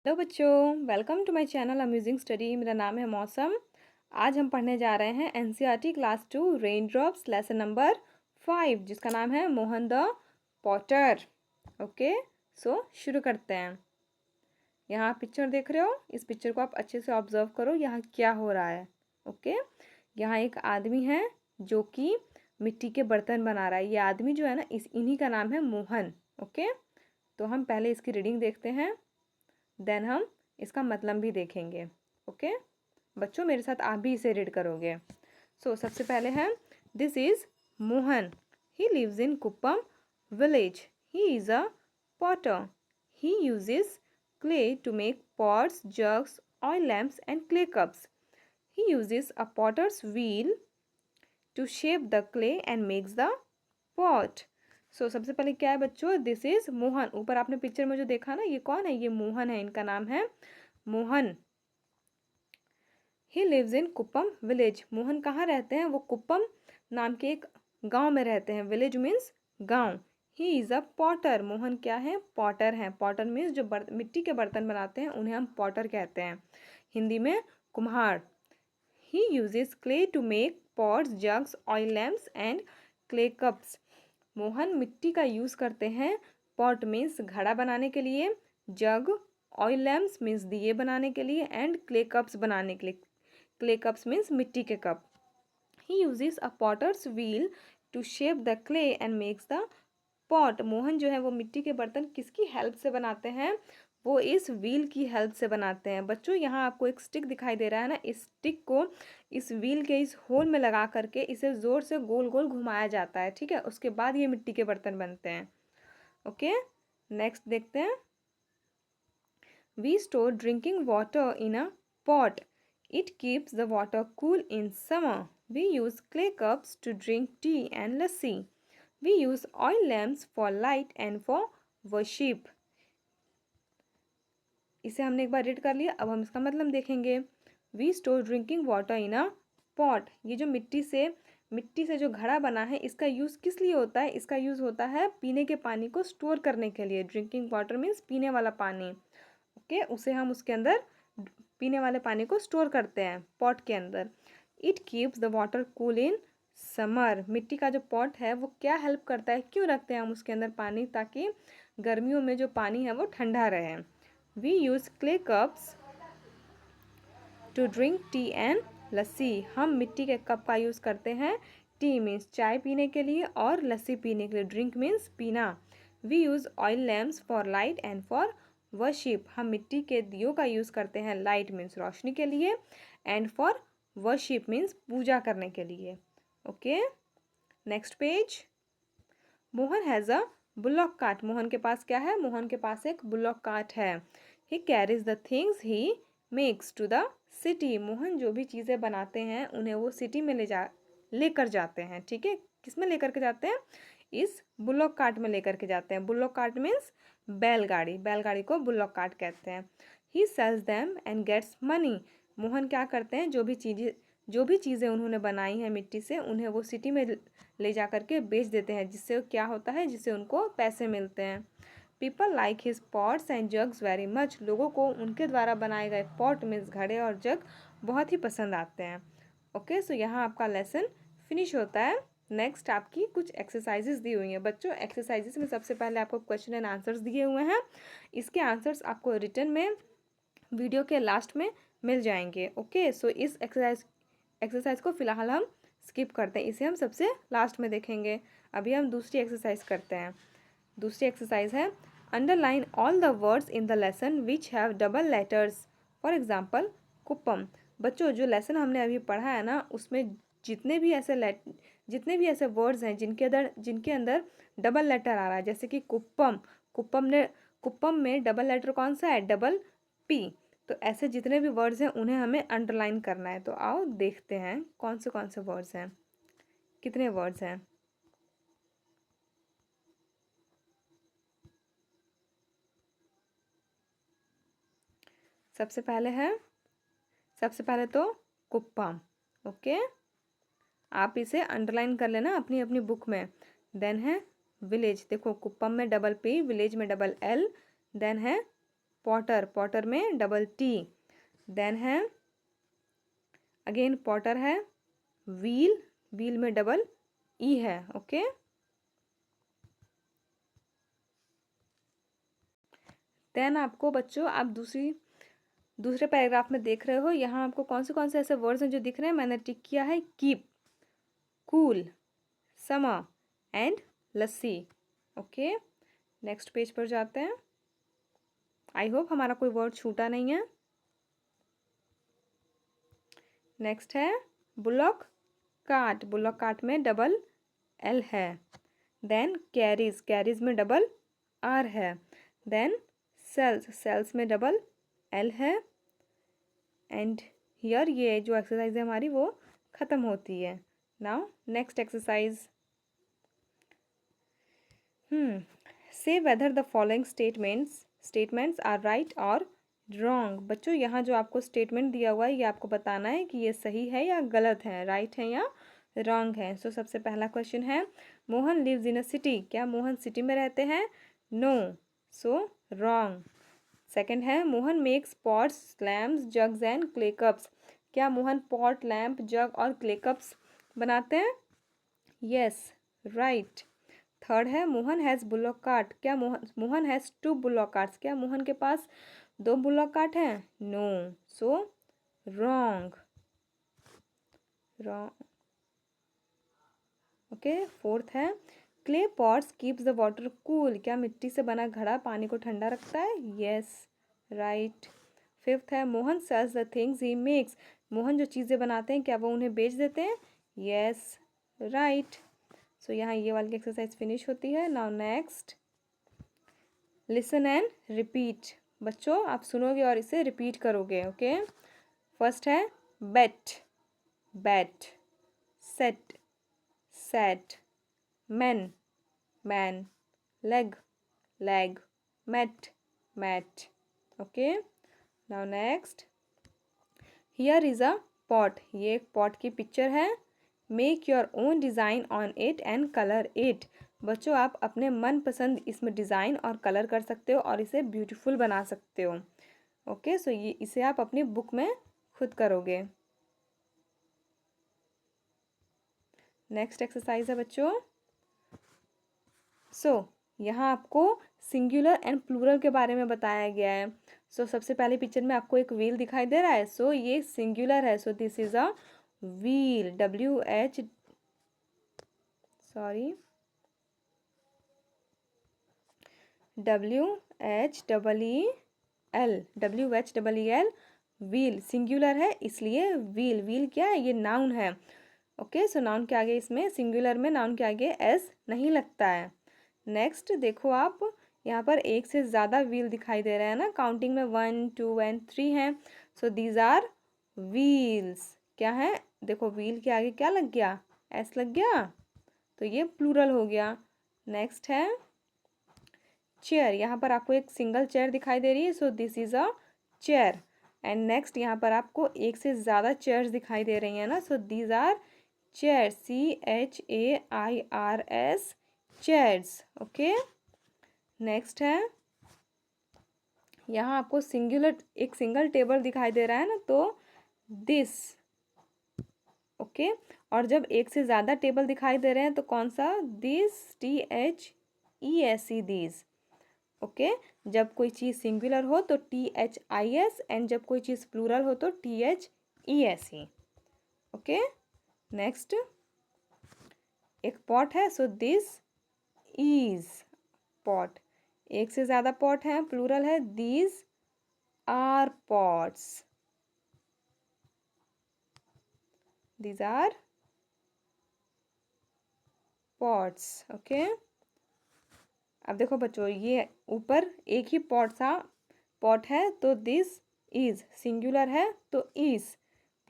Hello बच्चों, welcome to my channel amusing study. मेरा नाम है मौसम। आज हम पढ़ने जा रहे हैं NCERT class 2 rain drops lesson number 5, जिसका नाम है मोहन द पॉटर। ओके, सो शुरू करते हैं। यहाँ आप पिक्चर देख रहे हो, इस पिक्चर को आप अच्छे से ऑब्जर्व करो। यहाँ क्या हो रहा है। ओके, यहाँ एक आदमी है जो कि मिट्टी के बर्तन बना रहा है। ये आदमी जो है ना, इन्हीं का नाम है मोहन। ओके, तो हम पहले इसकी रीडिंग देखते हैं, देन हम इसका मतलब भी देखेंगे। ओके बच्चों, मेरे साथ आप भी इसे रीड करोगे। सबसे पहले है, this is Mohan. He lives in Kuppam village. He is a potter. He uses clay to make pots, jugs, oil lamps and clay cups. He uses a potter's wheel to shape the clay and makes the pot. सबसे पहले क्या है बच्चों, this is Mohan. ऊपर आपने picture में जो देखा ना, ये कौन है? ये मोहन है, इनका नाम है Mohan. He lives in Kuppam village. Mohan कहाँ रहते हैं? वो कुप्पम नाम के एक गांव में रहते हैं। विलेज मीन्स गांव। He is a Potter. Mohan क्या है? पॉटर हैं। पॉटर मीन्स जो मिट्टी के बर्तन बनाते हैं उन्हें हम पॉटर कहते हैं, हिंदी में कुम्हार। He uses clay to make pots, jugs, oil lamps and clay cups. Mohan मिट्टी का यूज़ करते हैं पॉट मीन्स घड़ा बनाने के लिए, जग, ऑयल लैम्प्स मीन्स दिए बनाने के लिए एंड क्ले कप्स बनाने के लिए। क्ले कप्स मीन्स मिट्टी के कप। He uses a potter's wheel to shape the clay and makes the pot. Mohan जो है वो मिट्टी के बर्तन किसकी हेल्प से बनाते हैं? वो इस व्हील की हेल्प से बनाते हैं। बच्चों, यहाँ आपको एक स्टिक दिखाई दे रहा है ना, इस स्टिक को इस व्हील के इस होल में लगा करके इसे ज़ोर से गोल गोल घुमाया जाता है। ठीक है, उसके बाद ये मिट्टी के बर्तन बनते हैं। ओके, नेक्स्ट देखते हैं। We store drinking water in a pot. It keeps the water cool in summer. We use clay cups to drink tea and lassi. We use oil lamps for light and for worship. इसे हमने एक बार read कर लिया, अब हम इसका मतलब देखेंगे। We store drinking water in a pot. ये जो मिट्टी से जो घड़ा बना है, इसका यूज़ किस लिए होता है? इसका यूज़ होता है पीने के पानी को स्टोर करने के लिए। ड्रिंकिंग वाटर मीन्स पीने वाला पानी। ओके, उसे हम उसके अंदर पीने वाले पानी को स्टोर करते हैं पॉट के अंदर। It keeps the water cool in summer. मिट्टी का जो पॉट है वो क्या हेल्प करता है? क्यों रखते हैं हम उसके अंदर पानी? ताकि गर्मियों में जो पानी है वो ठंडा रहे। We use clay cups to drink tea and lassi. हम मिट्टी के कप का यूज़ करते हैं टी मीन्स चाय पीने के लिए और लस्सी पीने के लिए। ड्रिंक मीन्स पीना। We use oil lamps for light and for worship. हम मिट्टी के दियों का यूज़ करते हैं, लाइट मीन्स रोशनी के लिए एंड फॉर वर्शिप मीन्स पूजा करने के लिए। Okay, next page. Mohan has a bullock cart. Mohan के पास क्या है? मोहन के पास एक बुलॉक कार्ट है। He carries the things he makes to the city. Mohan जो भी चीज़ें बनाते हैं उन्हें वो सिटी में लेकर जाते हैं। ठीक है, किस में लेकर के जाते हैं? इस बुलॉक कार्ट में लेकर के जाते हैं। बुलॉक कार्ट मीन्स बैलगाड़ी। बैलगाड़ी को बुलॉक कार्ट कहते हैं। He sells them and gets money. Mohan क्या करते हैं? जो भी चीज़ें उन्होंने बनाई हैं मिट्टी से, उन्हें वो सिटी में ले जा कर के बेच देते हैं, जिससे क्या होता है? जिससे उनको पैसे मिलते हैं। People like his pots and jugs very much. लोगों को उनके द्वारा बनाए गए पॉट मीन्स घड़े और जग बहुत ही पसंद आते हैं। ओके, सो यहाँ आपका लेसन फिनिश होता है। नेक्स्ट आपकी कुछ एक्सरसाइजेस दी हुई हैं। बच्चों, एक्सरसाइजेस में सबसे पहले आपको क्वेश्चन एंड आंसर्स दिए हुए हैं। इसके आंसर्स आपको रिटन में वीडियो के लास्ट में मिल जाएंगे। ओके, सो इस एक्सरसाइज को फिलहाल हम स्किप करते हैं, इसे हम सबसे लास्ट में देखेंगे। अभी हम दूसरी एक्सरसाइज करते हैं। दूसरी एक्सरसाइज है, underline all the words in the lesson which have double letters. For example Kuppam. बच्चों, जो लेसन हमने अभी पढ़ा है ना, उसमें जितने भी ऐसे वर्ड्स हैं जिनके अंदर डबल लेटर आ रहा है, जैसे कि कुप्पम। कुप्पम में डबल लेटर कौन सा है? Double P. तो ऐसे जितने भी वर्ड्स हैं उन्हें हमें अंडरलाइन करना है। तो आओ देखते हैं कौन से वर्ड्स हैं, कितने वर्ड्स हैं। सबसे पहले तो कुप्पम। ओके, आप इसे अंडरलाइन कर लेना अपनी अपनी बुक में। देन है विलेज। देखो, कुप्पम में डबल पी, विलेज में डबल एल। देन है पॉटर, पॉटर में डबल टी। देन है अगेन पॉटर है, व्हील, व्हील में डबल ई है। ओके, देन आपको बच्चों आप दूसरे पैराग्राफ में देख रहे हो, यहाँ आपको कौन से ऐसे वर्ड्स हैं जो दिख रहे हैं, मैंने टिक किया है keep, cool, summer and lassi. Okay, next page पर जाते हैं। आई होप हमारा कोई वर्ड छूटा नहीं है। नेक्स्ट है बुलॉक कार्ट, बुलॉक कार्ट में डबल एल है। देन कैरीज, कैरीज में डबल आर है। देन सेल्स, सेल्स में डबल एल है। एंड हियर ये जो एक्सरसाइज है हमारी वो ख़त्म होती है। Now next exercise, say whether the following statements are right और रॉन्ग। बच्चों यहाँ जो आपको स्टेटमेंट दिया हुआ है ये आपको बताना है कि ये सही है या गलत है, राइट है या रॉन्ग है। सो सबसे पहला क्वेश्चन है, Mohan lives in a city, क्या मोहन सिटी में रहते हैं? No, so wrong. सेकंड है, Mohan makes pots, lamps, jugs and clay cups, क्या मोहन पॉट, लैम्प, जग और क्ले कप्स बनाते हैं? Yes, right. थर्ड है, मोहन हैज़ बुलॉक कार्ट, क्या Mohan has two bullock carts, क्या मोहन के पास दो बुलॉक कार्ट हैं? No, so wrong, wrong. Okay, fourth है, clay pots keeps the water cool, क्या मिट्टी से बना घड़ा पानी को ठंडा रखता है? Yes, right. फिफ्थ है, Mohan sells the things he makes, Mohan जो चीज़ें बनाते हैं क्या वो उन्हें बेच देते हैं? Yes, right. सो यहाँ ये वाली एक्सरसाइज फिनिश होती है। Now next, listen and repeat. बच्चों आप सुनोगे और इसे रिपीट करोगे। ओके, फर्स्ट है bet, bat, set, set, man, man, leg, leg, mat, mat. Okay, now next, here is a pot, ये एक पॉट की पिक्चर है। Make your own design on it and colour it, बच्चों आप अपने मनपसंद इसमें डिज़ाइन और कलर कर सकते हो और इसे ब्यूटीफुल बना सकते हो। ओके, सो ये इसे आप अपनी बुक में खुद करोगे। नेक्स्ट एक्सरसाइज है बच्चों, यहाँ आपको सिंगुलर एंड प्लूरल के बारे में बताया गया है। सबसे पहले पिक्चर में आपको एक व्हील दिखाई दे रहा है, ये सिंगुलर है, this is a wheel, WHEEL, wheel singular है इसलिए व्हील, व्हील क्या है? ये नाउन है। ओके, सो नाउन के आगे इसमें सिंगुलर में नाउन के आगे एस नहीं लगता है। नेक्स्ट देखो आप, यहाँ पर एक से ज़्यादा व्हील दिखाई दे रहे हैं ना, काउंटिंग में 1 2 एंड 3 हैं। दीज आर व्हील्स, क्या है? देखो व्हील के आगे क्या लग गया? एस लग गया, तो ये प्लूरल हो गया। नेक्स्ट है चेयर, यहाँ पर आपको एक सिंगल चेयर दिखाई दे रही है, this is a chair. And next यहाँ पर आपको एक से ज़्यादा चेयर्स दिखाई दे रही हैं ना, these are chair, CHAIRS, chairs. Okay, next है यहाँ आपको एक सिंगल टेबल दिखाई दे रहा है ना, दिस। ओके, और जब एक से ज़्यादा टेबल दिखाई दे रहे हैं तो कौन सा? This, THESE, this. ओके, जब कोई चीज़ सिंगुलर हो तो THIS, एंड जब कोई चीज़ प्लूरल हो तो THESE। ओके, नेक्स्ट एक पॉट है, दिस इज पॉट, एक से ज़्यादा पॉट है, प्लूरल है, these are pots, these are pots. Okay, अब देखो बच्चों, ये ऊपर एक ही पॉट है तो दिस इज, सिंगुलर है तो इज,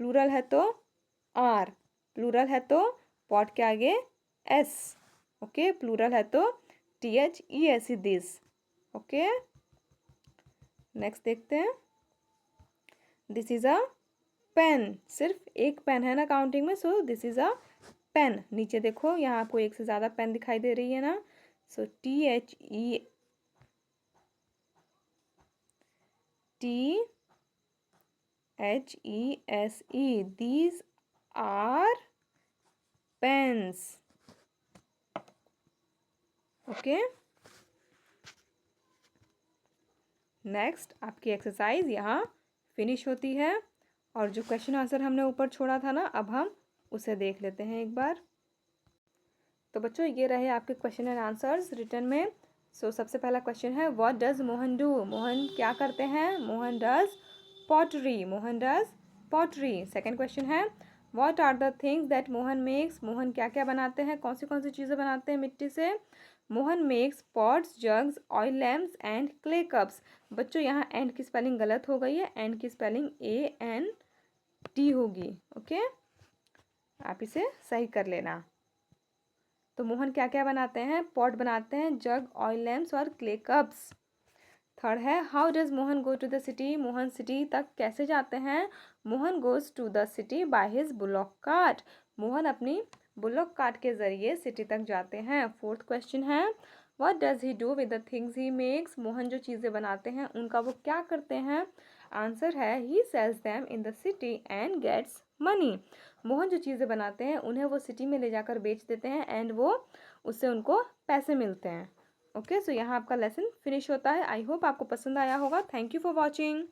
प्लूरल है तो आर, प्लूरल है तो पॉट के आगे एस। ओके, प्लूरल है तो THESE, दिस। ओके, नेक्स्ट देखते हैं, दिस इज अ पेन, सिर्फ एक पेन है ना काउंटिंग में, दिस इज अ पेन। नीचे देखो यहाँ आपको एक से ज़्यादा पेन दिखाई दे रही है ना, THE These are pens. Okay, next आपकी एक्सरसाइज यहाँ फिनिश होती है। और जो क्वेश्चन आंसर हमने ऊपर छोड़ा था ना, अब हम उसे देख लेते हैं एक बार। तो बच्चों ये रहे आपके क्वेश्चन एंड आंसर्स रिटर्न में। सबसे पहला क्वेश्चन है what does Mohan do. Mohan क्या करते हैं? Mohan does pottery. Mohan does pottery. Second question है what are the things that Mohan makes. Mohan क्या क्या बनाते हैं? कौन सी चीज़ें बनाते हैं मिट्टी से? Mohan makes pots, jugs, oil lamps and clay cups. बच्चों यहाँ एंड की स्पेलिंग गलत हो गई है, एंड की स्पेलिंग AND होगी। ओके, आप इसे सही कर लेना। तो मोहन क्या क्या बनाते हैं? पॉट बनाते हैं, जग, ऑयल लैम्प्स और क्ले कप्स। थर्ड है how does Mohan go to the city. Mohan city तक कैसे जाते हैं? Mohan goes to the city by his bullock cart. Mohan अपनी बुलॉक कार्ट के जरिए सिटी तक जाते हैं। फोर्थ क्वेश्चन है what does he do with the things he makes. Mohan जो चीज़ें बनाते हैं उनका वो क्या करते हैं? आंसर है he sells them in the city and gets money. Mohan जो चीज़ें बनाते हैं उन्हें वो सिटी में ले जाकर बेच देते हैं एंड वो उससे उनको पैसे मिलते हैं। ओके, सो यहाँ आपका लेसन फिनिश होता है। आई होप आपको पसंद आया होगा। Thank you for watching.